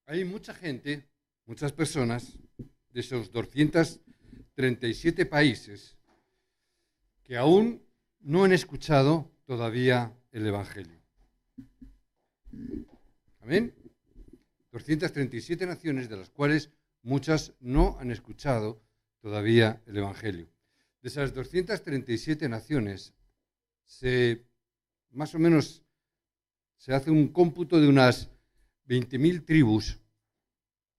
Hay mucha gente, muchas personas de esos 237 países que aún no han escuchado todavía el Evangelio. ¿Amén? 237 naciones, de las cuales muchas no han escuchado todavía el Evangelio. De esas 237 naciones, más o menos se hace un cómputo de unas 20.000 tribus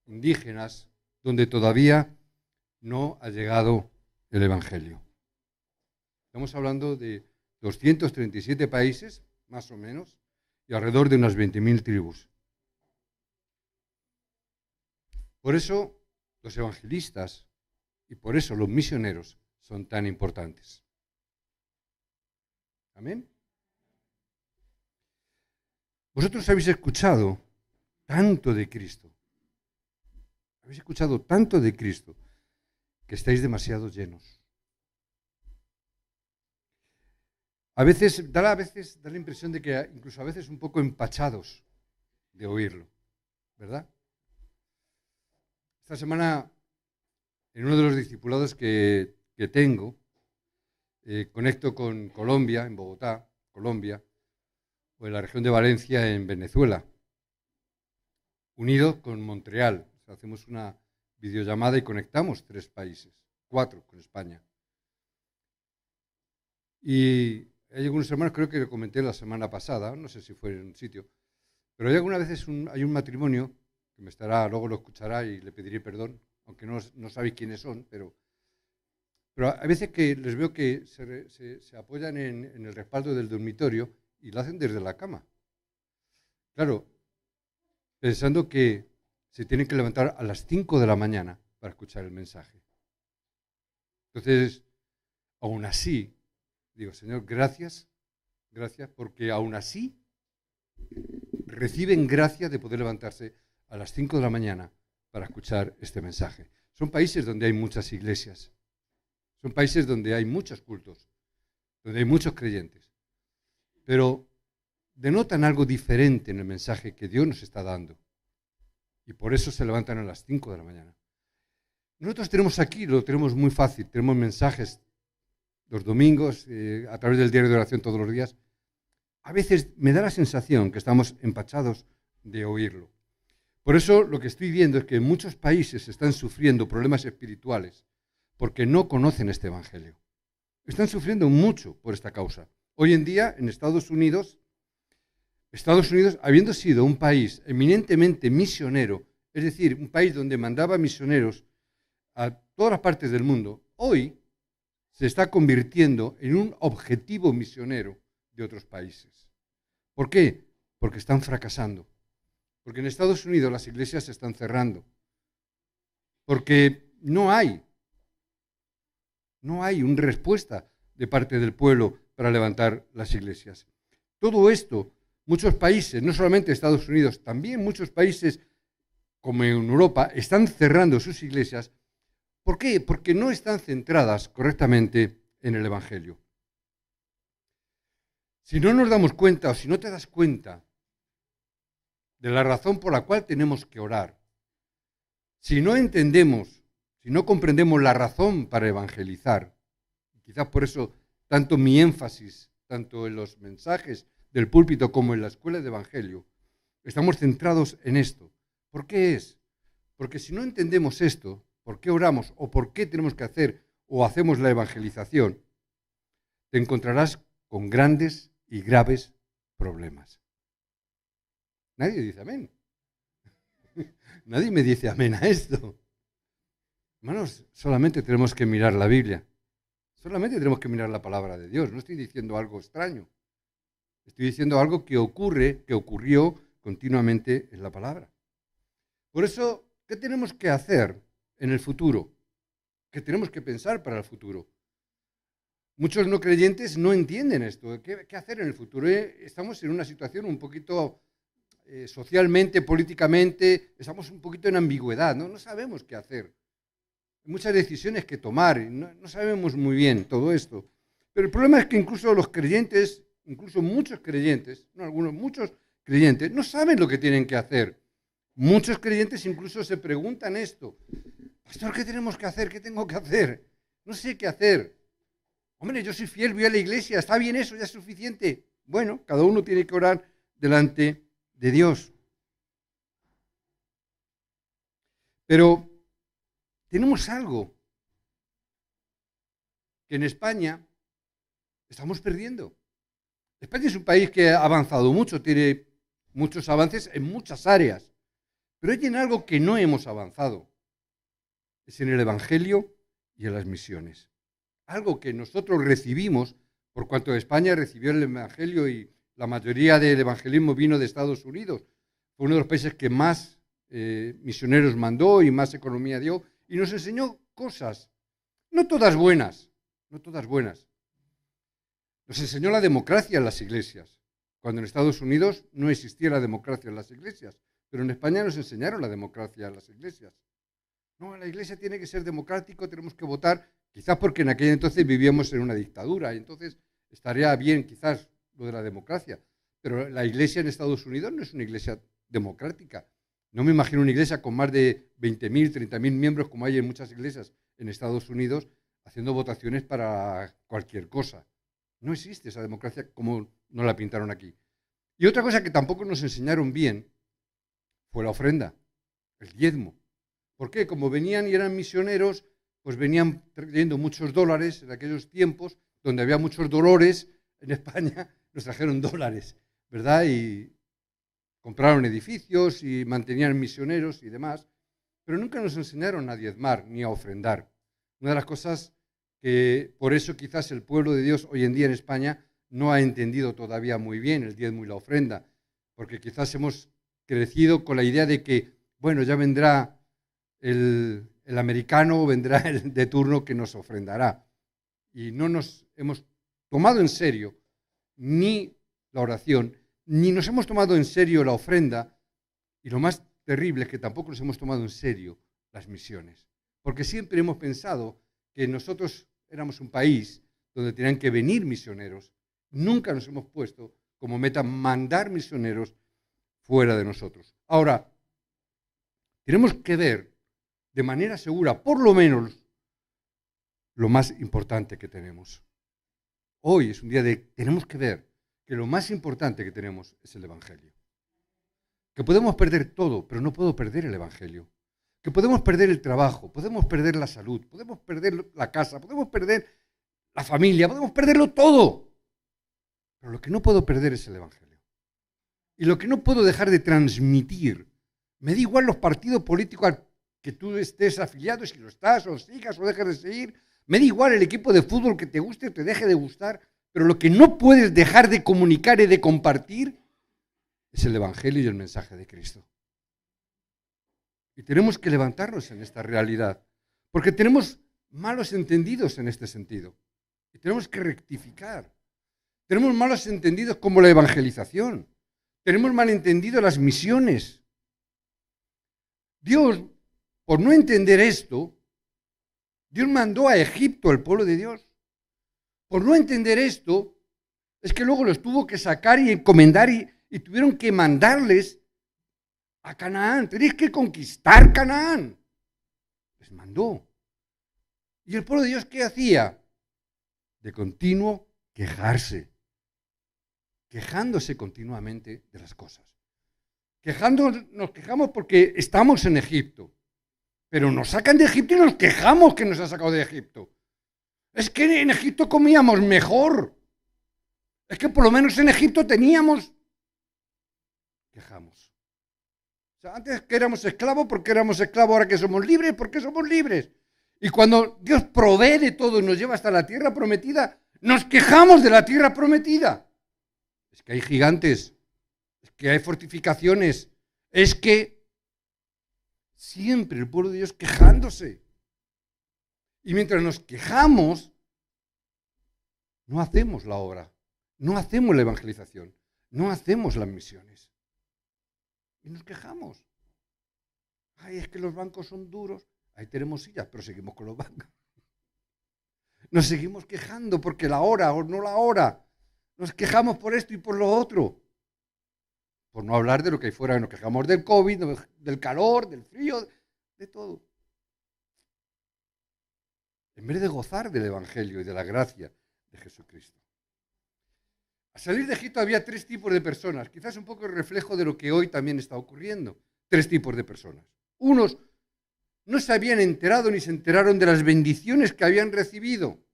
indígenas donde todavía no ha llegado el Evangelio. Estamos hablando de 237 países, más o menos, y alrededor de unas 20.000 tribus. Por eso los evangelistas y por eso los misioneros son tan importantes. ¿Amén? Vosotros habéis escuchado tanto de Cristo. Habéis escuchado tanto de Cristo que estáis demasiado llenos. A veces da la impresión de que incluso a veces un poco empachados de oírlo, ¿verdad? Esta semana, en uno de los discipulados que tengo, conecto con Colombia, en Bogotá, Colombia, o en la región de Valencia, en Venezuela, unido con Montreal. O sea, hacemos una videollamada y conectamos 3 países, 4 con España. Y hay algunos hermanos, creo que lo comenté la semana pasada, no sé si fue en un sitio, pero hay algunas veces hay un matrimonio, que luego lo escuchará y le pediré perdón, aunque no sabéis quiénes son, pero hay veces que les veo que se apoyan en el respaldo del dormitorio y lo hacen desde la cama. Claro, pensando que se tienen que levantar a las 5 de la mañana para escuchar el mensaje. Entonces, aún así, digo, Señor, gracias, porque aún así reciben gracia de poder levantarse a las 5 de la mañana para escuchar este mensaje. Son países donde hay muchas iglesias, son países donde hay muchos cultos, donde hay muchos creyentes, pero denotan algo diferente en el mensaje que Dios nos está dando. Y por eso se levantan a las 5 de la mañana. Nosotros tenemos aquí, lo tenemos muy fácil, tenemos mensajes los domingos, a través del diario de oración todos los días. A veces me da la sensación que estamos empachados de oírlo. Por eso lo que estoy viendo es que muchos países están sufriendo problemas espirituales porque no conocen este evangelio. Están sufriendo mucho por esta causa. Hoy en día, en Estados Unidos, habiendo sido un país eminentemente misionero, es decir, un país donde mandaba misioneros a todas las partes del mundo, hoy se está convirtiendo en un objetivo misionero de otros países. ¿Por qué? Porque están fracasando. Porque en Estados Unidos las iglesias se están cerrando. Porque no hay una respuesta de parte del pueblo para levantar las iglesias. Todo esto, muchos países, no solamente Estados Unidos, también muchos países como en Europa, están cerrando sus iglesias. ¿Por qué? Porque no están centradas correctamente en el Evangelio. Si no nos damos cuenta, o si no te das cuenta de la razón por la cual tenemos que orar, si no entendemos, si no comprendemos la razón para evangelizar, quizás por eso tanto mi énfasis, tanto en los mensajes del púlpito como en la escuela de Evangelio, estamos centrados en esto. ¿Por qué es? Porque si no entendemos esto, ¿por qué oramos o por qué tenemos que hacer o hacemos la evangelización? Te encontrarás con grandes y graves problemas. Nadie dice amén. Nadie me dice amén a esto. Hermanos, solamente tenemos que mirar la Biblia. Solamente tenemos que mirar la palabra de Dios. No estoy diciendo algo extraño. Estoy diciendo algo que ocurrió continuamente en la palabra. Por eso, ¿qué tenemos que hacer en el futuro? ¿Qué tenemos que pensar para el futuro? Muchos no creyentes no entienden esto. ¿Qué hacer en el futuro? Estamos en una situación un poquito socialmente, políticamente, estamos un poquito en ambigüedad, ¿no? No sabemos qué hacer. Hay muchas decisiones que tomar, no sabemos muy bien todo esto. Pero el problema es que incluso los creyentes, incluso muchos creyentes, no algunos, muchos creyentes, no saben lo que tienen que hacer. Muchos creyentes incluso se preguntan esto. Pastor, ¿qué tenemos que hacer? ¿Qué tengo que hacer? No sé qué hacer. Hombre, yo soy fiel, voy a la iglesia, ¿está bien eso? ¿Ya es suficiente? Bueno, cada uno tiene que orar delante de Dios. Pero tenemos algo que en España estamos perdiendo. España es un país que ha avanzado mucho, tiene muchos avances en muchas áreas, pero hay en algo que no hemos avanzado. Es en el Evangelio y en las misiones. Algo que nosotros recibimos, por cuanto España recibió el Evangelio y la mayoría del evangelismo vino de Estados Unidos. Fue uno de los países que más misioneros mandó y más economía dio y nos enseñó cosas, no todas buenas, no todas buenas. Nos enseñó la democracia en las iglesias, cuando en Estados Unidos no existía la democracia en las iglesias, pero en España nos enseñaron la democracia en las iglesias. No, la iglesia tiene que ser democrático, tenemos que votar, quizás porque en aquel entonces vivíamos en una dictadura, y entonces estaría bien quizás lo de la democracia, pero la iglesia en Estados Unidos no es una iglesia democrática. No me imagino una iglesia con más de 20.000, 30.000 miembros, como hay en muchas iglesias en Estados Unidos, haciendo votaciones para cualquier cosa. No existe esa democracia como nos la pintaron aquí. Y otra cosa que tampoco nos enseñaron bien fue la ofrenda, el diezmo. ¿Por qué? Como venían y eran misioneros, pues venían trayendo muchos dólares en aquellos tiempos, donde había muchos dolores en España, nos trajeron dólares, ¿verdad? Y compraron edificios y mantenían misioneros y demás, pero nunca nos enseñaron a diezmar ni a ofrendar. Una de las cosas que por eso quizás el pueblo de Dios hoy en día en España no ha entendido todavía muy bien el diezmo y la ofrenda, porque quizás hemos crecido con la idea de que, bueno, ya vendrá el americano, vendrá el de turno que nos ofrendará. Y no nos hemos tomado en serio ni la oración, ni nos hemos tomado en serio la ofrenda, y lo más terrible es que tampoco nos hemos tomado en serio las misiones, porque siempre hemos pensado que nosotros éramos un país donde tenían que venir misioneros. Nunca nos hemos puesto como meta mandar misioneros fuera de nosotros. Ahora, tenemos que ver de manera segura, por lo menos, lo más importante que tenemos. Hoy es un día de, tenemos que ver que lo más importante que tenemos es el Evangelio. Que podemos perder todo, pero no puedo perder el Evangelio. Que podemos perder el trabajo, podemos perder la salud, podemos perder la casa, podemos perder la familia, podemos perderlo todo. Pero lo que no puedo perder es el Evangelio. Y lo que no puedo dejar de transmitir, me da igual los partidos políticos al que tú estés afiliado, si lo estás, o sigas, o dejes de seguir, me da igual el equipo de fútbol que te guste o te deje de gustar, pero lo que no puedes dejar de comunicar y de compartir es el Evangelio y el mensaje de Cristo. Y tenemos que levantarnos en esta realidad, porque tenemos malos entendidos en este sentido. Y tenemos que rectificar. Tenemos malos entendidos como la evangelización. Tenemos malentendido las misiones. Dios, por no entender esto, Dios mandó a Egipto al pueblo de Dios. Por no entender esto, es que luego los tuvo que sacar y encomendar y tuvieron que mandarles a Canaán. Tenéis que conquistar Canaán. Les mandó. ¿Y el pueblo de Dios qué hacía? De continuo quejarse. Quejándose continuamente de las cosas. Nos quejamos porque estamos en Egipto. Pero nos sacan de Egipto y nos quejamos que nos han sacado de Egipto. Es que en Egipto comíamos mejor. Es que por lo menos en Egipto teníamos. Quejamos. O sea, antes que éramos esclavos, porque éramos esclavos, ahora que somos libres, porque somos libres. Y cuando Dios provee de todo y nos lleva hasta la tierra prometida, nos quejamos de la tierra prometida. Es que hay gigantes, es que hay fortificaciones, es que siempre el pueblo de Dios quejándose. Y mientras nos quejamos, no hacemos la obra, no hacemos la evangelización, no hacemos las misiones. Y nos quejamos. Ay, es que los bancos son duros. Ahí tenemos sillas, pero seguimos con los bancos. Nos seguimos quejando porque la hora o no la hora. Nos quejamos por esto y por lo otro. Por no hablar de lo que hay fuera, nos quejamos del COVID, del calor, del frío, de todo. En vez de gozar del Evangelio y de la gracia de Jesucristo. Al salir de Egipto había 3 tipos de personas, quizás un poco el reflejo de lo que hoy también está ocurriendo. 3 tipos de personas. Unos no se habían enterado ni se enteraron de las bendiciones que habían recibido.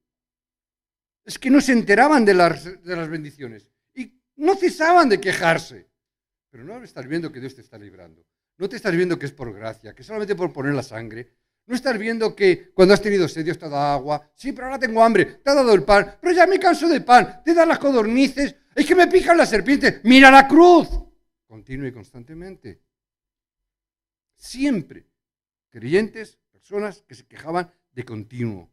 Es que no se enteraban de las bendiciones y no cesaban de quejarse. Pero no estás viendo que Dios te está librando. No te estás viendo que es por gracia, que solamente por poner la sangre. No estás viendo que cuando has tenido sed Dios te ha dado agua. Sí, pero ahora tengo hambre. Te ha dado el pan. Pero ya me canso del pan. Te da las codornices. Es que me pican las serpientes. ¡Mira la cruz! Continuo y constantemente. Siempre. Creyentes, personas que se quejaban de continuo.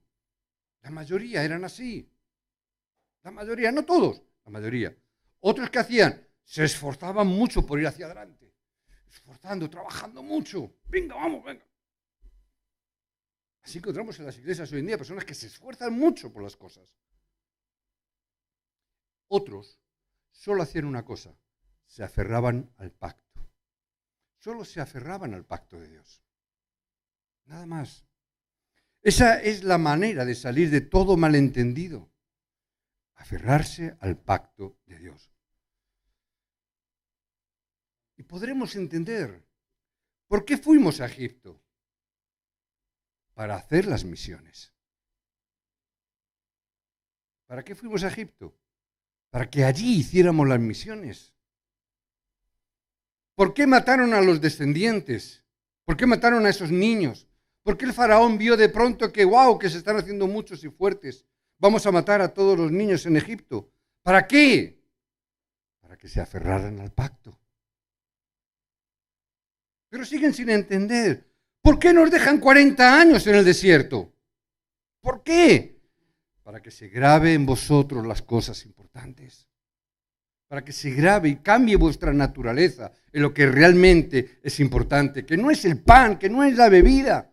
La mayoría eran así. La mayoría, no todos, la mayoría. Otros que hacían, se esforzaban mucho por ir hacia adelante. Esforzando, trabajando mucho. Venga, vamos, venga. Así encontramos en las iglesias hoy en día personas que se esfuerzan mucho por las cosas. Otros solo hacían una cosa, se aferraban al pacto. Solo se aferraban al pacto de Dios. Nada más. Esa es la manera de salir de todo malentendido. Aferrarse al pacto de Dios. Y podremos entender por qué fuimos a Egipto. Para hacer las misiones. ¿Para qué fuimos a Egipto? Para que allí hiciéramos las misiones. ¿Por qué mataron a los descendientes? ¿Por qué mataron a esos niños? ¿Por qué el faraón vio de pronto que, wow, que se están haciendo muchos y fuertes? Vamos a matar a todos los niños en Egipto. ¿Para qué? Para que se aferraran al pacto. Pero siguen sin entender. ¿Por qué nos dejan 40 años en el desierto? ¿Por qué? Para que se grabe en vosotros las cosas importantes. Para que se grabe y cambie vuestra naturaleza en lo que realmente es importante. Que no es el pan, que no es la bebida.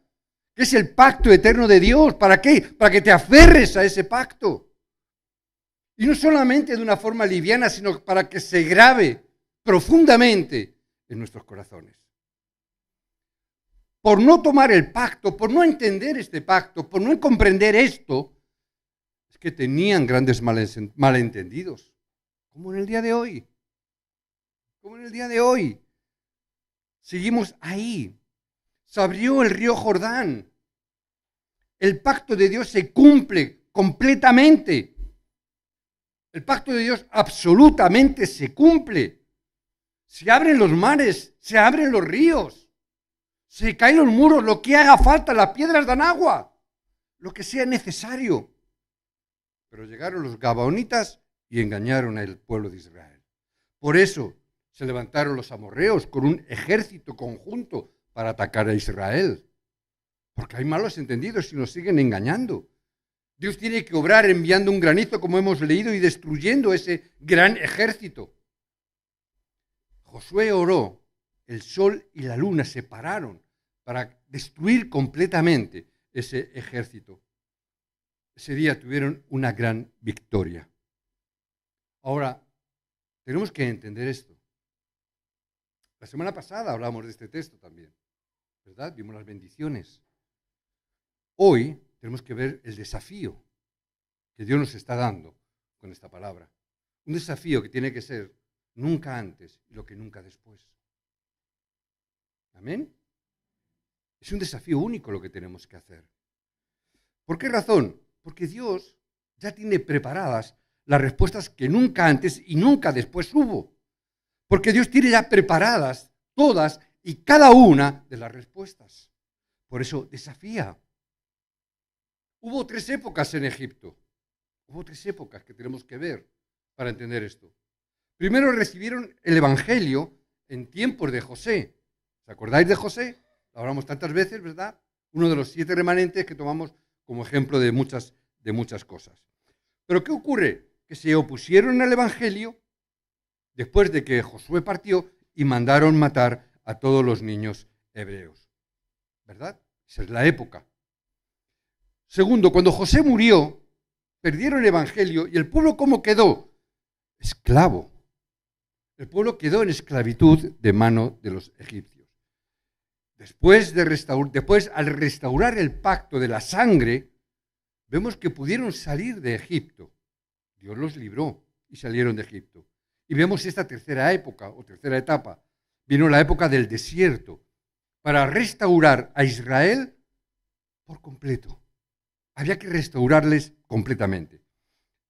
Que es el pacto eterno de Dios. ¿Para qué? Para que te aferres a ese pacto. Y no solamente de una forma liviana, sino para que se grabe profundamente en nuestros corazones. Por no tomar el pacto, por no entender este pacto, por no comprender esto, es que tenían grandes malentendidos, como en el día de hoy. Como en el día de hoy. Seguimos ahí. Se abrió el río Jordán. El pacto de Dios se cumple completamente. El pacto de Dios absolutamente se cumple. Se abren los mares, se abren los ríos. Se caen los muros, lo que haga falta, las piedras dan agua, lo que sea necesario. Pero llegaron los gabaonitas y engañaron al pueblo de Israel. Por eso se levantaron los amorreos con un ejército conjunto para atacar a Israel. Porque hay malos entendidos y nos siguen engañando. Dios tiene que obrar enviando un granizo, como hemos leído, y destruyendo ese gran ejército. Josué oró. El sol y la luna se pararon para destruir completamente ese ejército. Ese día tuvieron una gran victoria. Ahora, tenemos que entender esto. La semana pasada hablamos de este texto también, ¿verdad? Vimos las bendiciones. Hoy tenemos que ver el desafío que Dios nos está dando con esta palabra. Un desafío que tiene que ser nunca antes y lo que nunca después. ¿Amén? Es un desafío único lo que tenemos que hacer. ¿Por qué razón? Porque Dios ya tiene preparadas las respuestas que nunca antes y nunca después hubo. Porque Dios tiene ya preparadas todas y cada una de las respuestas. Por eso desafía. Hubo 3 épocas en Egipto. Hubo 3 épocas que tenemos que ver para entender esto. Primero recibieron el Evangelio en tiempos de José. ¿Os acordáis de José? Lo hablamos tantas veces, ¿verdad? Uno de los 7 remanentes que tomamos como ejemplo de muchas cosas. Pero ¿qué ocurre? Que se opusieron al Evangelio después de que Josué partió y mandaron matar a todos los niños hebreos. ¿Verdad? Esa es la época. Segundo, cuando José murió, perdieron el Evangelio y el pueblo ¿cómo quedó? Esclavo. El pueblo quedó en esclavitud de mano de los egipcios. Después, al restaurar el pacto de la sangre, vemos que pudieron salir de Egipto. Dios los libró y salieron de Egipto. Y vemos esta tercera época o tercera etapa. Vino la época del desierto para restaurar a Israel por completo. Había que restaurarles completamente.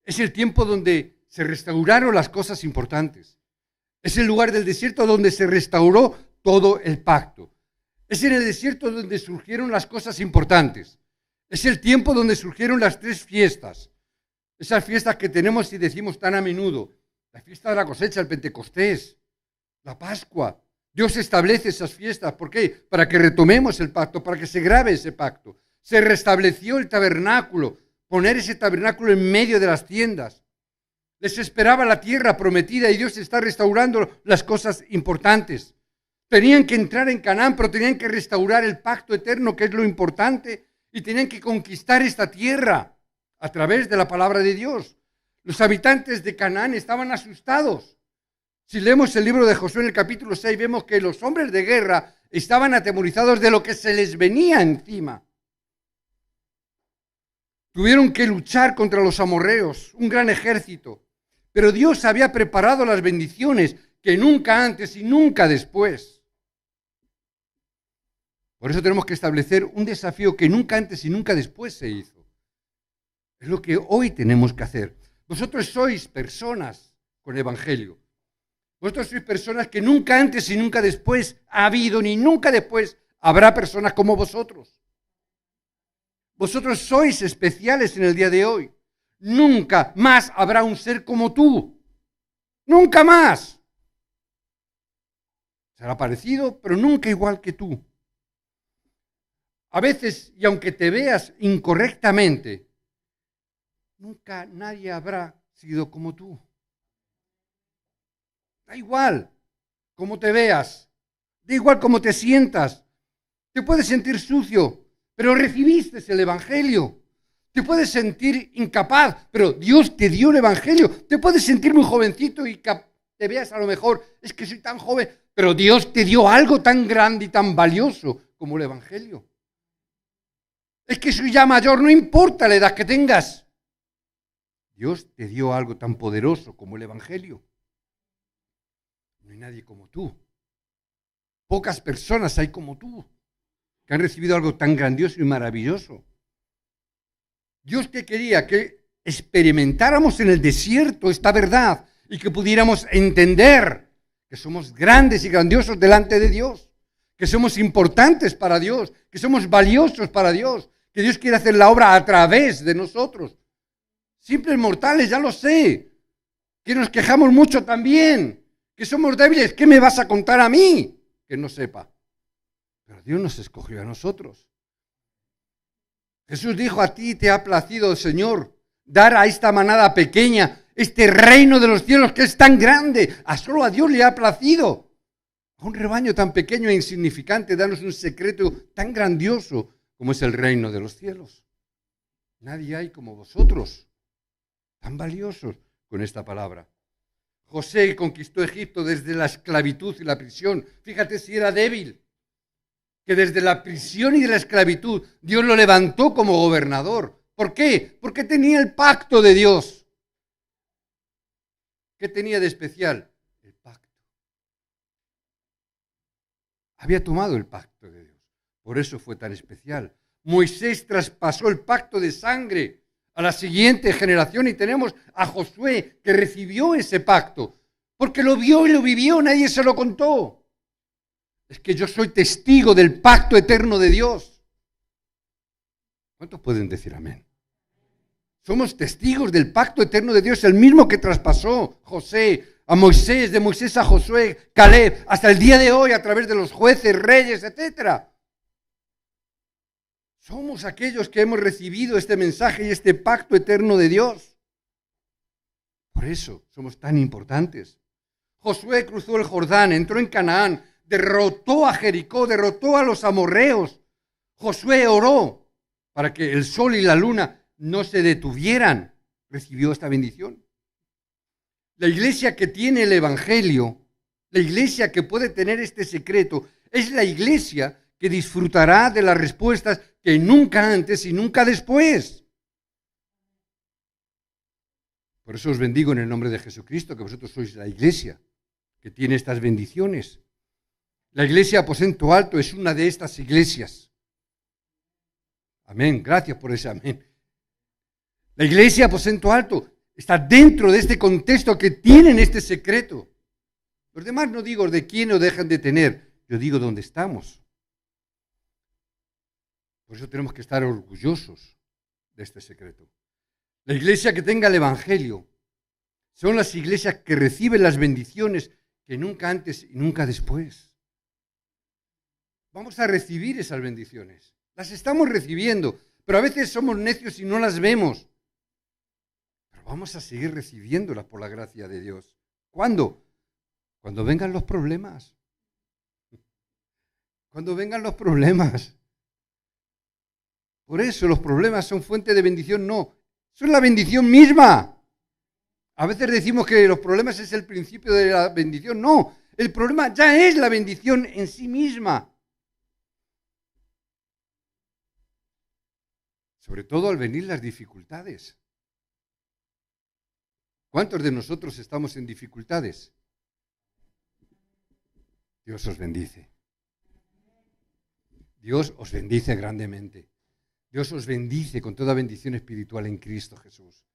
Es el tiempo donde se restauraron las cosas importantes. Es el lugar del desierto donde se restauró todo el pacto. Es en el desierto donde surgieron las cosas importantes. Es el tiempo donde surgieron las 3 fiestas. Esas fiestas que tenemos y decimos tan a menudo. La fiesta de la cosecha, el Pentecostés, la Pascua. Dios establece esas fiestas. ¿Por qué? Para que retomemos el pacto, para que se grabe ese pacto. Se restableció el tabernáculo, poner ese tabernáculo en medio de las tiendas. Les esperaba la tierra prometida y Dios está restaurando las cosas importantes. Tenían que entrar en Canaán, pero tenían que restaurar el pacto eterno, que es lo importante, y tenían que conquistar esta tierra a través de la palabra de Dios. Los habitantes de Canaán estaban asustados. Si leemos el libro de Josué en el capítulo 6, vemos que los hombres de guerra estaban atemorizados de lo que se les venía encima. Tuvieron que luchar contra los amorreos, un gran ejército. Pero Dios había preparado las bendiciones que nunca antes y nunca después. Por eso tenemos que establecer un desafío que nunca antes y nunca después se hizo. Es lo que hoy tenemos que hacer. Vosotros sois personas con el Evangelio. Vosotros sois personas que nunca antes y nunca después ha habido, ni nunca después habrá personas como vosotros. Vosotros sois especiales en el día de hoy. Nunca más habrá un ser como tú. Nunca más. Será parecido, pero nunca igual que tú. A veces, y aunque te veas incorrectamente, nunca nadie habrá sido como tú. Da igual cómo te veas, da igual cómo te sientas. Te puedes sentir sucio, pero recibiste el Evangelio. Te puedes sentir incapaz, pero Dios te dio el Evangelio. Te puedes sentir muy jovencito y te veas a lo mejor, es que soy tan joven, pero Dios te dio algo tan grande y tan valioso como el Evangelio. Es que soy ya mayor, no importa la edad que tengas. Dios te dio algo tan poderoso como el Evangelio. No hay nadie como tú. Pocas personas hay como tú, que han recibido algo tan grandioso y maravilloso. Dios que quería que experimentáramos en el desierto esta verdad y que pudiéramos entender que somos grandes y grandiosos delante de Dios, que somos importantes para Dios, que somos valiosos para Dios, que Dios quiere hacer la obra a través de nosotros. Simples mortales, ya lo sé, que nos quejamos mucho también, que somos débiles. ¿Qué me vas a contar a mí que no sepa? Pero Dios nos escogió a nosotros. Jesús dijo: a ti te ha placido, Señor, dar a esta manada pequeña este reino de los cielos que es tan grande. Solo a Dios le ha placido. A un rebaño tan pequeño e insignificante, darnos un secreto tan grandioso como es el reino de los cielos. Nadie hay como vosotros, tan valiosos con esta palabra. José conquistó Egipto desde la esclavitud y la prisión. Fíjate si era débil, que desde la prisión y de la esclavitud Dios lo levantó como gobernador. ¿Por qué? Porque tenía el pacto de Dios. ¿Qué tenía de especial? El pacto. Había tomado el pacto de Dios. Por eso fue tan especial. Moisés traspasó el pacto de sangre a la siguiente generación y tenemos a Josué que recibió ese pacto. Porque lo vio y lo vivió, nadie se lo contó. Es que yo soy testigo del pacto eterno de Dios. ¿Cuántos pueden decir amén? Somos testigos del pacto eterno de Dios, el mismo que traspasó José a Moisés, de Moisés a Josué, Caleb, hasta el día de hoy a través de los jueces, reyes, etc. Somos aquellos que hemos recibido este mensaje y este pacto eterno de Dios. Por eso somos tan importantes. Josué cruzó el Jordán, entró en Canaán, derrotó a Jericó, derrotó a los amorreos. Josué oró para que el sol y la luna no se detuvieran. Recibió esta bendición. La iglesia que tiene el Evangelio La iglesia que puede tener este secreto es la iglesia que disfrutará de las respuestas que nunca antes y nunca después. Por eso os bendigo en el nombre de Jesucristo, que vosotros sois la iglesia que tiene estas bendiciones. La iglesia Aposento Alto es una de estas iglesias. Amén, gracias por ese amén. La iglesia Aposento Alto está dentro de este contexto que tienen este secreto. Los demás no digo de quién lo dejan de tener, yo digo dónde estamos. Por eso tenemos que estar orgullosos de este secreto. La iglesia que tenga el Evangelio son las iglesias que reciben las bendiciones que nunca antes y nunca después. Vamos a recibir esas bendiciones. Las estamos recibiendo, pero a veces somos necios y no las vemos. Pero vamos a seguir recibiéndolas por la gracia de Dios. ¿Cuándo? Cuando vengan los problemas. Cuando vengan los problemas. Por eso los problemas son fuente de bendición, no. Son la bendición misma. A veces decimos que los problemas es el principio de la bendición. No, el problema ya es la bendición en sí misma. Sobre todo al venir las dificultades. ¿Cuántos de nosotros estamos en dificultades? Dios os bendice. Dios os bendice grandemente. Dios os bendice con toda bendición espiritual en Cristo Jesús.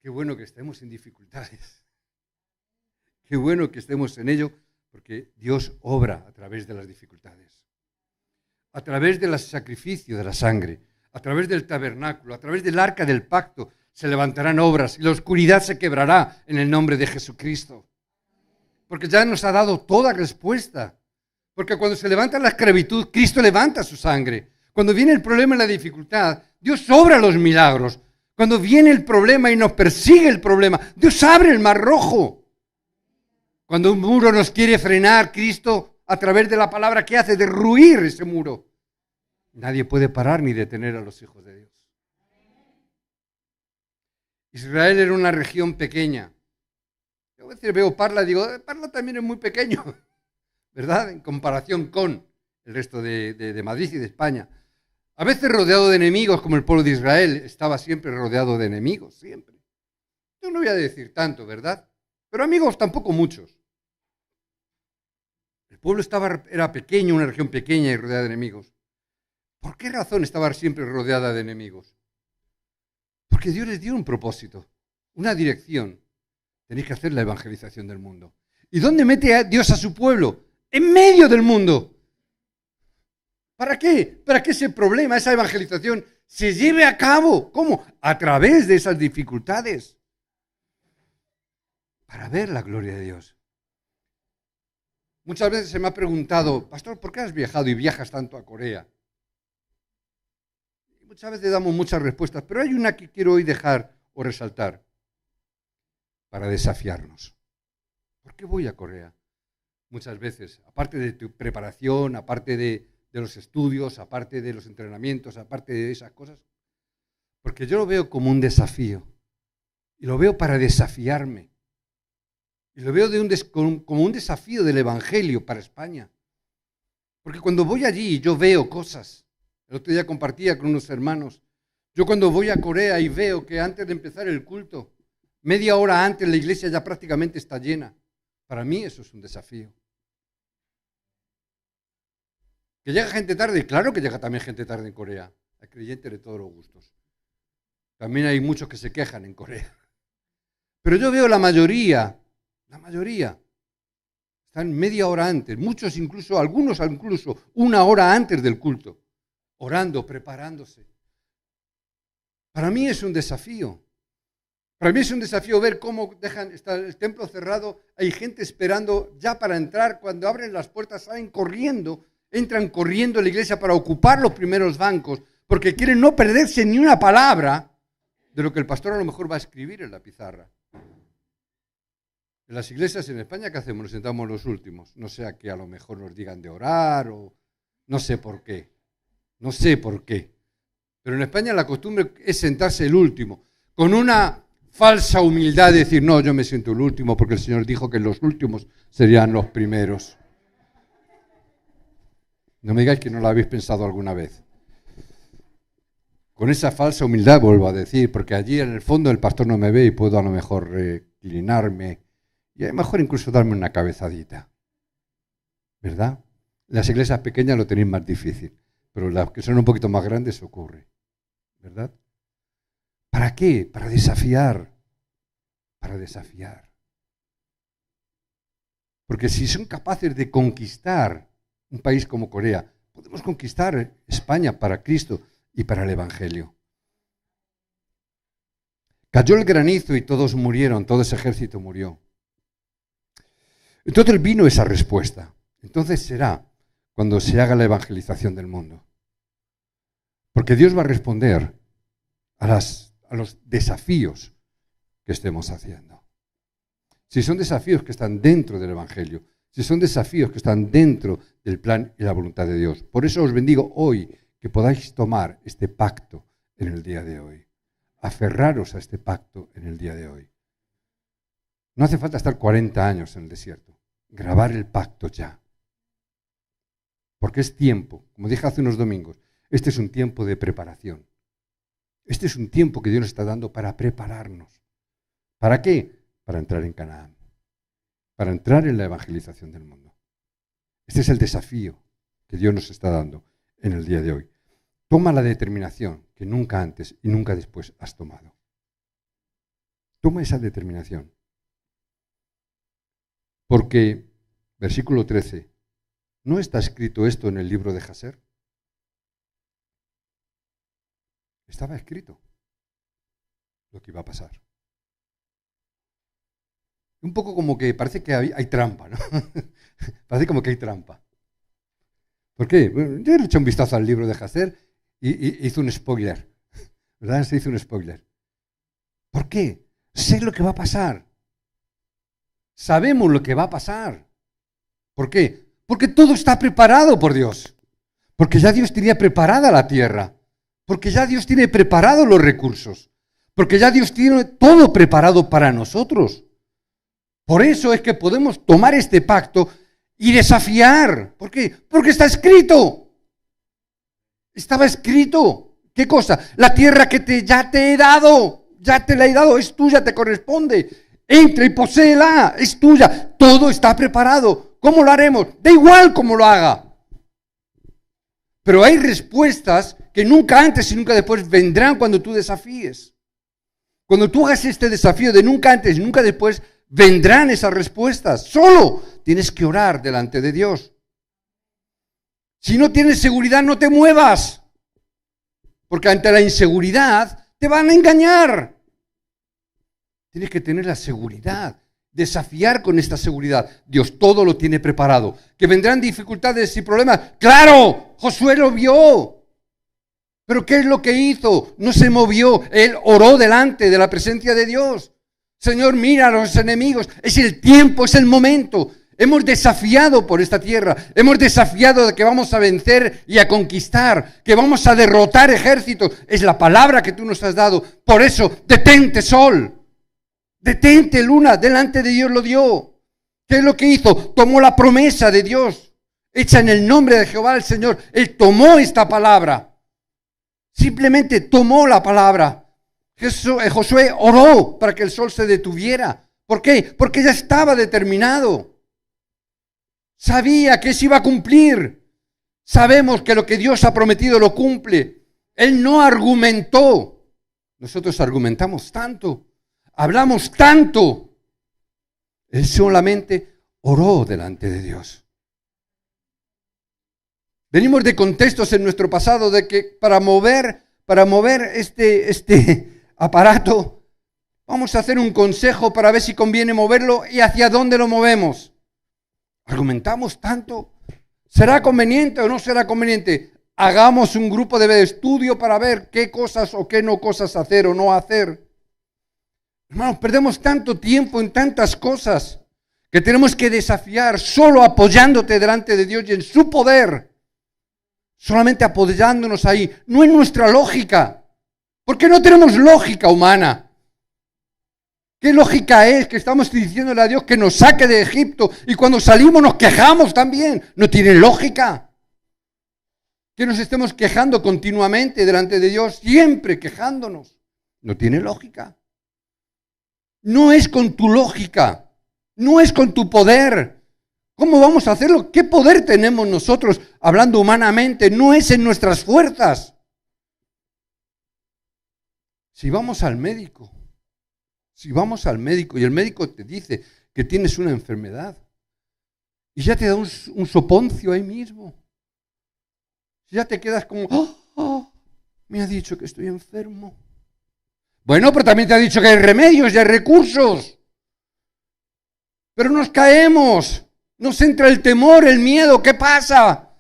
Qué bueno que estemos en dificultades. Qué bueno que estemos en ello, porque Dios obra a través de las dificultades. A través del sacrificio de la sangre, a través del tabernáculo, a través del arca del pacto, se levantarán obras y la oscuridad se quebrará en el nombre de Jesucristo. Porque ya nos ha dado toda respuesta. Porque cuando se levanta la esclavitud, Cristo levanta su sangre. Cuando viene el problema y la dificultad, Dios obra los milagros. Cuando viene el problema y nos persigue el problema, Dios abre el mar rojo. Cuando un muro nos quiere frenar, Cristo, a través de la palabra que hace, derruir ese muro. Nadie puede parar ni detener a los hijos de Dios. Israel era una región pequeña. Yo a veces veo Parla y digo, Parla también es muy pequeño, ¿verdad? En comparación con el resto de Madrid y de España. A veces rodeado de enemigos, como el pueblo de Israel, estaba siempre rodeado de enemigos, siempre. Yo no voy a decir tanto, ¿verdad? Pero amigos tampoco muchos. El pueblo era pequeño, una región pequeña y rodeada de enemigos. ¿Por qué razón estaba siempre rodeada de enemigos? Porque Dios les dio un propósito, una dirección. Tenéis que hacer la evangelización del mundo. ¿Y dónde mete a Dios a su pueblo? En medio del mundo. ¿Para qué? Para que ese problema, esa evangelización, se lleve a cabo. ¿Cómo? A través de esas dificultades. Para ver la gloria de Dios. Muchas veces se me ha preguntado, pastor, ¿por qué has viajado y viajas tanto a Corea? Y muchas veces damos muchas respuestas, pero hay una que quiero hoy dejar o resaltar para desafiarnos. ¿Por qué voy a Corea? Muchas veces, aparte de tu preparación, aparte de los estudios, aparte de los entrenamientos, aparte de esas cosas, porque yo lo veo como un desafío y lo veo para desafiarme y lo veo como un desafío del Evangelio para España, porque cuando voy allí yo veo cosas. El otro día compartía con unos hermanos, yo cuando voy a Corea y veo que antes de empezar el culto, media hora antes la iglesia ya prácticamente está llena, para mí eso es un desafío. ¿Que llega gente tarde? Claro que llega también gente tarde en Corea. Hay creyentes de todos los gustos. También hay muchos que se quejan en Corea. Pero yo veo la mayoría, están media hora antes, muchos incluso, algunos incluso una hora antes del culto, orando, preparándose. Para mí es un desafío. Para mí es un desafío ver cómo está el templo cerrado, hay gente esperando ya para entrar, cuando abren las puertas salen corriendo, entran corriendo a la iglesia para ocupar los primeros bancos, porque quieren no perderse ni una palabra de lo que el pastor a lo mejor va a escribir en la pizarra. En las iglesias en España, ¿qué hacemos? Nos sentamos los últimos. No sea que a lo mejor nos digan de orar o no sé por qué. No sé por qué. Pero en España la costumbre es sentarse el último, con una falsa humildad de decir, no, yo me siento el último porque el Señor dijo que los últimos serían los primeros. No me digáis que no lo habéis pensado alguna vez. Con esa falsa humildad vuelvo a decir, porque allí en el fondo el pastor no me ve y puedo a lo mejor reclinarme y a lo mejor incluso darme una cabezadita. ¿Verdad? Las iglesias pequeñas lo tenéis más difícil, pero las que son un poquito más grandes ocurre. ¿Verdad? ¿Para qué? Para desafiar. Para desafiar. Porque si son capaces de conquistar un país como Corea, podemos conquistar España para Cristo y para el Evangelio. Cayó el granizo y todos murieron, todo ese ejército murió. Entonces vino esa respuesta. Entonces será cuando se haga la evangelización del mundo. Porque Dios va a responder a los desafíos que estemos haciendo. Si son desafíos que están dentro del Evangelio, si son desafíos que están dentro del plan y la voluntad de Dios. Por eso os bendigo hoy que podáis tomar este pacto en el día de hoy. Aferraros a este pacto en el día de hoy. No hace falta estar 40 años en el desierto. Grabar el pacto ya. Porque es tiempo, como dije hace unos domingos, este es un tiempo de preparación. Este es un tiempo que Dios nos está dando para prepararnos. ¿Para qué? Para entrar en Canaán. Para entrar en la evangelización del mundo. Este es el desafío que Dios nos está dando en el día de hoy. Toma la determinación que nunca antes y nunca después has tomado. Toma esa determinación. Porque, versículo 13, ¿no está escrito esto en el libro de Jaser? Estaba escrito lo que iba a pasar. Un poco como que parece que hay trampa, ¿no? Parece como que hay trampa. ¿Por qué? Bueno, yo le eché un vistazo al libro de Jaser y hizo un spoiler. ¿Verdad? Se hizo un spoiler. ¿Por qué? Sé lo que va a pasar. Sabemos lo que va a pasar. ¿Por qué? Porque todo está preparado por Dios. Porque ya Dios tenía preparada la tierra. Porque ya Dios tiene preparados los recursos. Porque ya Dios tiene todo preparado para nosotros. Por eso es que podemos tomar este pacto y desafiar. ¿Por qué? Porque está escrito. Estaba escrito. ¿Qué cosa? La tierra que ya te he dado. Ya te la he dado. Es tuya, te corresponde. Entra y poséela. Es tuya. Todo está preparado. ¿Cómo lo haremos? Da igual cómo lo haga. Pero hay respuestas que nunca antes y nunca después vendrán cuando tú desafíes. Cuando tú hagas este desafío de nunca antes y nunca después, vendrán esas respuestas. Solo tienes que orar delante de Dios. Si no tienes seguridad, no te muevas. Porque ante la inseguridad te van a engañar. Tienes que tener la seguridad. Desafiar con esta seguridad. Dios todo lo tiene preparado. ¿Que vendrán dificultades y problemas? ¡Claro! Josué lo vio. ¿Pero qué es lo que hizo? No se movió. Él oró delante de la presencia de Dios. Señor, mira a los enemigos. Es el tiempo, es el momento. Hemos desafiado por esta tierra. Hemos desafiado de que vamos a vencer y a conquistar. Que vamos a derrotar ejércitos. Es la palabra que tú nos has dado. Por eso, detente, sol. Detente, luna. Delante de Dios lo dio. ¿Qué es lo que hizo? Tomó la promesa de Dios. Hecha en el nombre de Jehová el Señor. Él tomó esta palabra. Simplemente tomó la palabra. Josué oró para que el sol se detuviera. ¿Por qué? Porque ya estaba determinado. Sabía que se iba a cumplir. Sabemos que lo que Dios ha prometido lo cumple. Él no argumentó. Nosotros argumentamos tanto. Hablamos tanto. Él solamente oró delante de Dios. Venimos de contextos en nuestro pasado de que para mover este aparato, vamos a hacer un consejo para ver si conviene moverlo y hacia dónde lo movemos. Argumentamos tanto. ¿Será conveniente o no será conveniente? Hagamos un grupo de estudio para ver qué cosas o qué no cosas hacer o no hacer. Hermanos, perdemos tanto tiempo en tantas cosas que tenemos que desafiar solo apoyándote delante de Dios y en su poder. Solamente apoyándonos ahí, no en nuestra lógica, porque no tenemos lógica humana. ¿Qué lógica es que estamos diciéndole a Dios que nos saque de Egipto y cuando salimos nos quejamos también? No tiene lógica. Que nos estemos quejando continuamente delante de Dios, siempre quejándonos. No tiene lógica. No es con tu lógica, no es con tu poder. ¿Cómo vamos a hacerlo? ¿Qué poder tenemos nosotros hablando humanamente? No es en nuestras fuerzas. Si vamos al médico y el médico te dice que tienes una enfermedad y ya te da un soponcio ahí mismo, ya te quedas como, me ha dicho que estoy enfermo. Bueno, pero también te ha dicho que hay remedios y hay recursos. Pero nos caemos, nos entra el temor, el miedo, ¿qué pasa?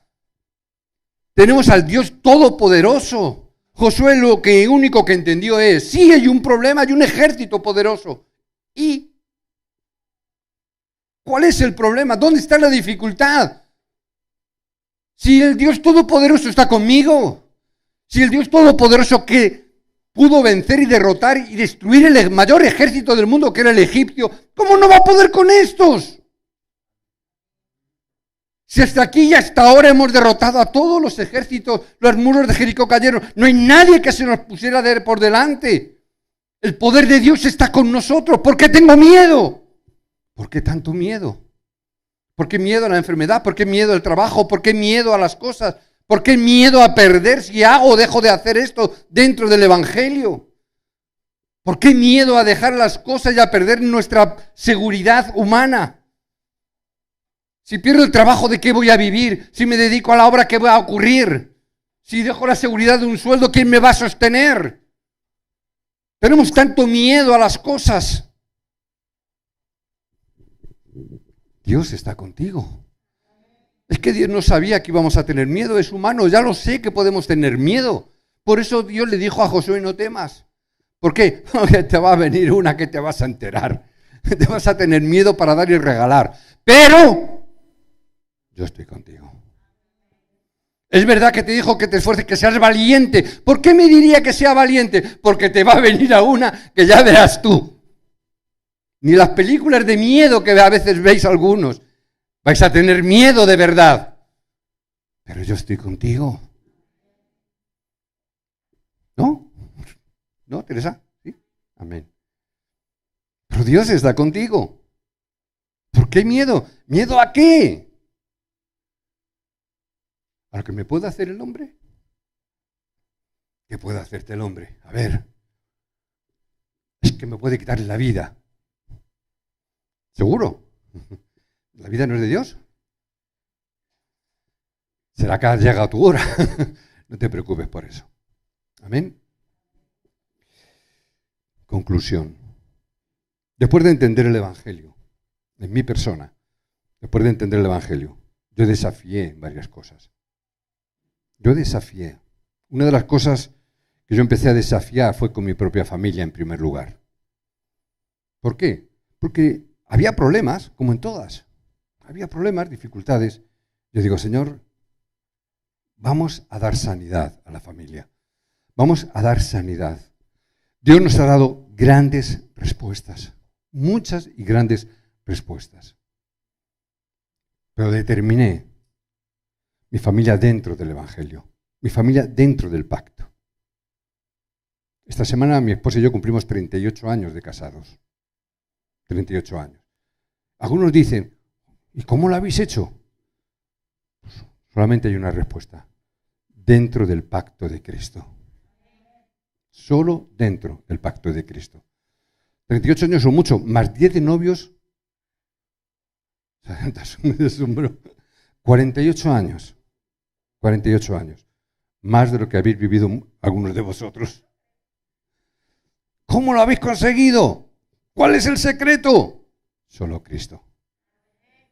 Tenemos al Dios Todopoderoso. Josué lo único que entendió es, sí hay un problema, hay un ejército poderoso. ¿Y cuál es el problema? ¿Dónde está la dificultad? Si el Dios Todopoderoso está conmigo, si el Dios Todopoderoso que pudo vencer y derrotar y destruir el mayor ejército del mundo que era el egipcio, ¿cómo no va a poder con estos? Si hasta aquí y hasta ahora hemos derrotado a todos los ejércitos, los muros de Jericó cayeron, no hay nadie que se nos pusiera por delante. El poder de Dios está con nosotros. ¿Por qué tengo miedo? ¿Por qué tanto miedo? ¿Por qué miedo a la enfermedad? ¿Por qué miedo al trabajo? ¿Por qué miedo a las cosas? ¿Por qué miedo a perder si hago o dejo de hacer esto dentro del Evangelio? ¿Por qué miedo a dejar las cosas y a perder nuestra seguridad humana? Si pierdo el trabajo, ¿de qué voy a vivir? Si me dedico a la obra, ¿qué va a ocurrir? Si dejo la seguridad de un sueldo, ¿quién me va a sostener? Tenemos tanto miedo a las cosas. Dios está contigo. Es que Dios no sabía que íbamos a tener miedo, es humano, ya lo sé que podemos tener miedo. Por eso Dios le dijo a Josué, no temas. ¿Por qué? Porque te va a venir una que te vas a enterar. Te vas a tener miedo para dar y regalar. Pero yo estoy contigo. Es verdad que te dijo que te esfuerces, que seas valiente. ¿Por qué me diría que sea valiente? Porque te va a venir a una que ya verás tú. Ni las películas de miedo que a veces veis algunos. Vais a tener miedo de verdad. Pero yo estoy contigo. ¿No? ¿No, Teresa? ¿Sí? Amén. Pero Dios está contigo. ¿Por qué miedo? ¿Miedo a qué? ¿A lo que me puede hacer el hombre? ¿Qué puede hacerte el hombre? A ver. Es que me puede quitar la vida. ¿Seguro? ¿La vida no es de Dios? ¿Será que ha llegado tu hora? No te preocupes por eso. Amén. Conclusión. Después de entender el Evangelio, en mi persona, después de entender el Evangelio, yo desafié varias cosas. Yo desafié. Una de las cosas que yo empecé a desafiar fue con mi propia familia en primer lugar. ¿Por qué? Porque había problemas, como en todas. Había problemas, dificultades. Yo digo, Señor, vamos a dar sanidad a la familia. Vamos a dar sanidad. Dios nos ha dado grandes respuestas. Muchas y grandes respuestas. Pero determiné mi familia dentro del Evangelio, mi familia dentro del pacto. Esta semana mi esposa y yo cumplimos 38 años de casados. 38 años. Algunos dicen, ¿y cómo lo habéis hecho? Pues solamente hay una respuesta. Dentro del pacto de Cristo. Solo dentro del pacto de Cristo. 38 años son mucho, más 10 de novios. Me asombro. 48 años. 48 años. Más de lo que habéis vivido algunos de vosotros. ¿Cómo lo habéis conseguido? ¿Cuál es el secreto? Solo Cristo.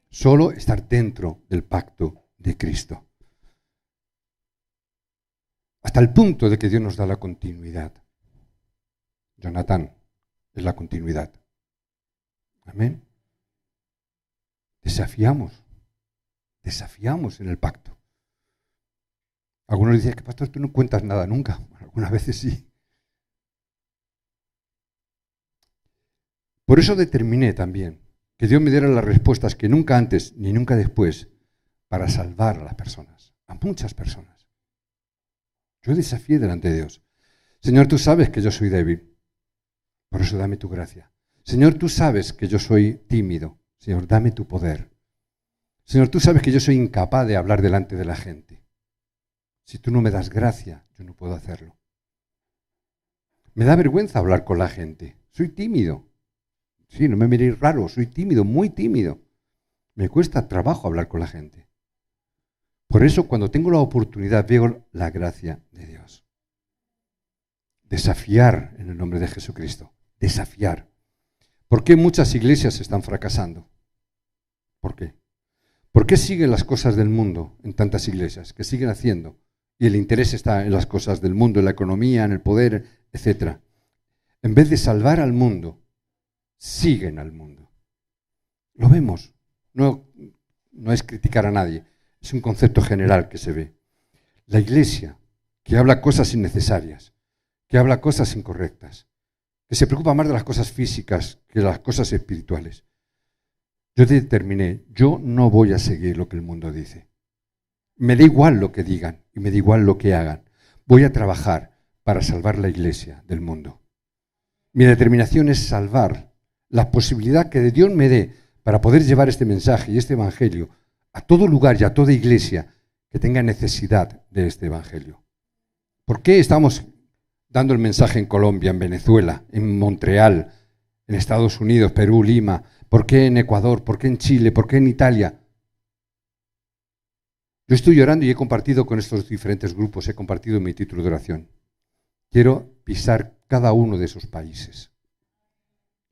Solo estar dentro del pacto de Cristo. Hasta el punto de que Dios nos da la continuidad. Jonathan es la continuidad. Amén. Desafiamos en el pacto. Algunos dicen que, pastor, tú no cuentas nada nunca. Algunas veces sí. Por eso determiné también que Dios me diera las respuestas que nunca antes ni nunca después para salvar a las personas, a muchas personas. Yo desafié delante de Dios. Señor, tú sabes que yo soy débil, por eso dame tu gracia. Señor, tú sabes que yo soy tímido. Señor, dame tu poder. Señor, tú sabes que yo soy incapaz de hablar delante de la gente. Si tú no me das gracia, yo no puedo hacerlo. Me da vergüenza hablar con la gente. Soy tímido. Sí, no me miréis raro, soy tímido, muy tímido. Me cuesta trabajo hablar con la gente. Por eso, cuando tengo la oportunidad, veo la gracia de Dios. Desafiar en el nombre de Jesucristo. Desafiar. ¿Por qué muchas iglesias están fracasando? ¿Por qué? ¿Por qué siguen las cosas del mundo en tantas iglesias? ¿Qué siguen haciendo? Y el interés está en las cosas del mundo, en la economía, en el poder, etc. En vez de salvar al mundo, siguen al mundo. Lo vemos. No es criticar a nadie. Es un concepto general que se ve. La iglesia, que habla cosas innecesarias, que habla cosas incorrectas, que se preocupa más de las cosas físicas que de las cosas espirituales. Yo determiné, yo no voy a seguir lo que el mundo dice. Me da igual lo que digan y me da igual lo que hagan. Voy a trabajar para salvar la iglesia del mundo. Mi determinación es salvar la posibilidad que Dios me dé para poder llevar este mensaje y este evangelio a todo lugar y a toda iglesia que tenga necesidad de este evangelio. ¿Por qué estamos dando el mensaje en Colombia, en Venezuela, en Montreal, en Estados Unidos, Perú, Lima? ¿Por qué en Ecuador? ¿Por qué en Chile? ¿Por qué en Italia? Yo estoy orando y he compartido con estos diferentes grupos, he compartido mi título de oración. Quiero pisar cada uno de esos países.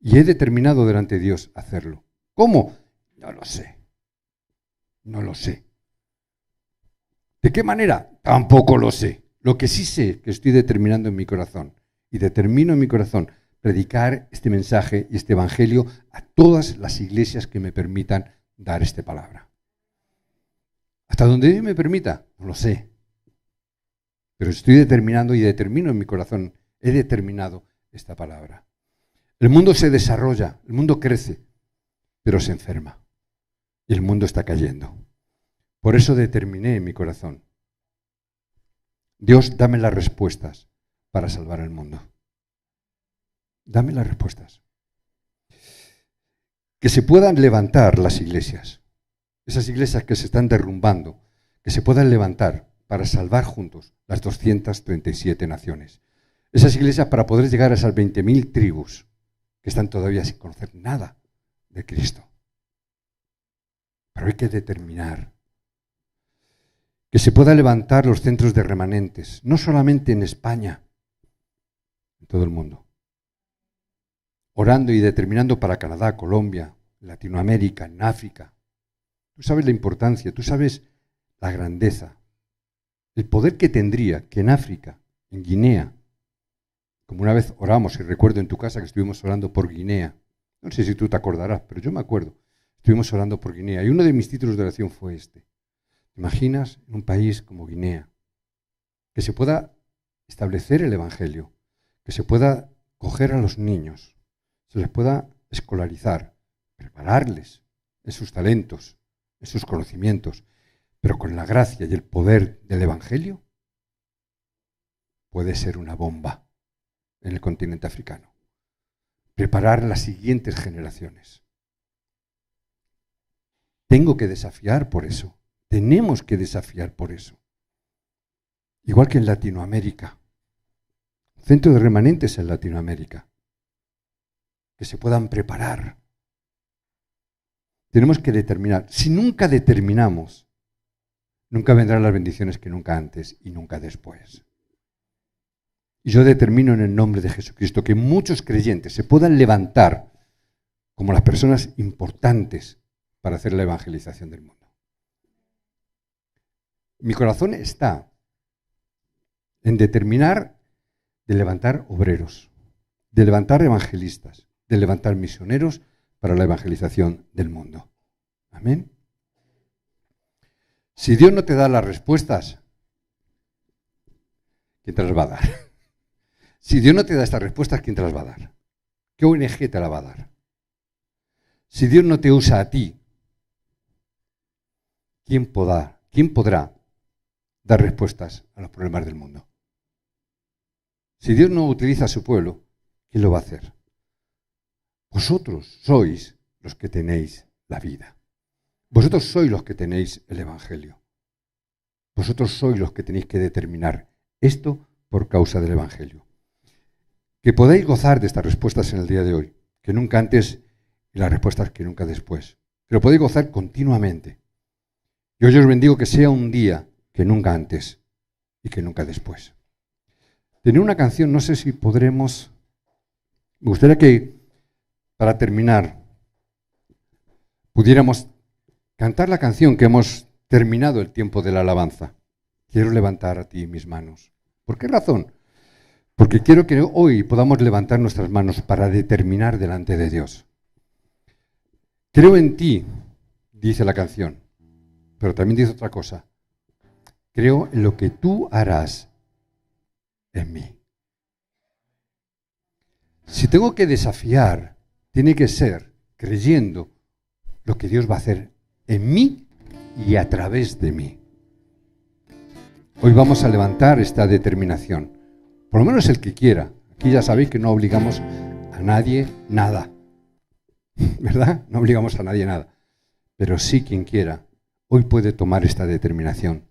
Y he determinado delante de Dios hacerlo. ¿Cómo? No lo sé. No lo sé. ¿De qué manera? Tampoco lo sé. Lo que sí sé que estoy determinando en mi corazón, y determino en mi corazón predicar este mensaje y este evangelio a todas las iglesias que me permitan dar esta palabra. Hasta donde Dios me permita, no lo sé. Pero estoy determinando y determino en mi corazón, he determinado esta palabra. El mundo se desarrolla, el mundo crece, pero se enferma. Y el mundo está cayendo. Por eso determiné en mi corazón, Dios, dame las respuestas para salvar el mundo. Dame las respuestas. Que se puedan levantar las iglesias, esas iglesias que se están derrumbando, que se puedan levantar para salvar juntos las 237 naciones. Esas iglesias para poder llegar a esas 20.000 tribus que están todavía sin conocer nada de Cristo. Pero hay que determinar que se puedan levantar los centros de remanentes, no solamente en España, en todo el mundo. Orando y determinando para Canadá, Colombia, Latinoamérica, en África. Tú sabes la importancia, tú sabes la grandeza, el poder que tendría que en África, en Guinea, como una vez oramos, y recuerdo en tu casa que estuvimos orando por Guinea, no sé si tú te acordarás, pero yo me acuerdo, estuvimos orando por Guinea, y uno de mis títulos de oración fue este. ¿Te imaginas en un país como Guinea que se pueda establecer el evangelio, que se pueda coger a los niños, se les pueda escolarizar, prepararles en sus talentos, en sus conocimientos, pero con la gracia y el poder del evangelio? Puede ser una bomba en el continente africano. Preparar las siguientes generaciones. Tengo que desafiar por eso. Tenemos que desafiar por eso. Igual que en Latinoamérica. Centro de remanentes en Latinoamérica. Que se puedan preparar. Tenemos que determinar. Si nunca determinamos, nunca vendrán las bendiciones que nunca antes y nunca después. Y yo determino en el nombre de Jesucristo que muchos creyentes se puedan levantar como las personas importantes para hacer la evangelización del mundo. Mi corazón está en determinar de levantar obreros, de levantar evangelistas, de levantar misioneros para la evangelización del mundo. Amén. Si Dios no te da las respuestas, ¿quién te las va a dar? Si Dios no te da estas respuestas, ¿quién te las va a dar? ¿Qué ONG te la va a dar? Si Dios no te usa a ti, ¿quién podrá dar respuestas a los problemas del mundo? Si Dios no utiliza a su pueblo, ¿quién lo va a hacer? Vosotros sois los que tenéis la vida. Vosotros sois los que tenéis el Evangelio. Vosotros sois los que tenéis que determinar esto por causa del Evangelio. Que podáis gozar de estas respuestas en el día de hoy, que nunca antes y las respuestas que nunca después. Que lo podéis gozar continuamente. Yo os bendigo que sea un día que nunca antes y que nunca después. Tenía una canción, no sé si podremos... Me gustaría que, para terminar, pudiéramos cantar la canción que hemos terminado el tiempo de la alabanza. Quiero levantar a ti mis manos. ¿Por qué razón? Porque quiero que hoy podamos levantar nuestras manos para determinar delante de Dios. Creo en ti, dice la canción, pero también dice otra cosa. Creo en lo que tú harás en mí. Si tengo que desafiar, tiene que ser creyendo lo que Dios va a hacer en mí y a través de mí. Hoy vamos a levantar esta determinación, por lo menos el que quiera. Aquí ya sabéis que no obligamos a nadie nada, ¿verdad? No obligamos a nadie nada, pero sí quien quiera, hoy puede tomar esta determinación.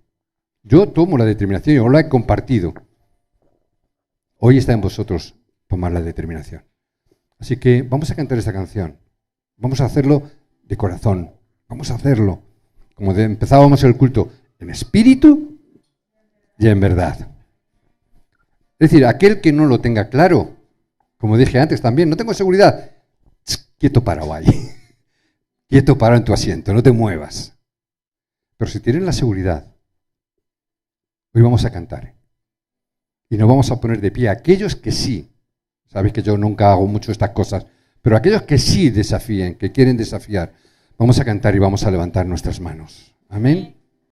Yo tomo la determinación y os la he compartido. Hoy está en vosotros tomar la determinación. Así que vamos a cantar esta canción. Vamos a hacerlo de corazón. Vamos a hacerlo como empezábamos el culto, en espíritu y en verdad. Es decir, aquel que no lo tenga claro, como dije antes también, no tengo seguridad, quieto parado ahí. Quieto parado en tu asiento, no te muevas. Pero si tienes la seguridad, hoy vamos a cantar. Y nos vamos a poner de pie aquellos que sí. Sabéis que yo nunca hago mucho estas cosas, pero aquellos que sí desafíen, que quieren desafiar, vamos a cantar y vamos a levantar nuestras manos. Amén.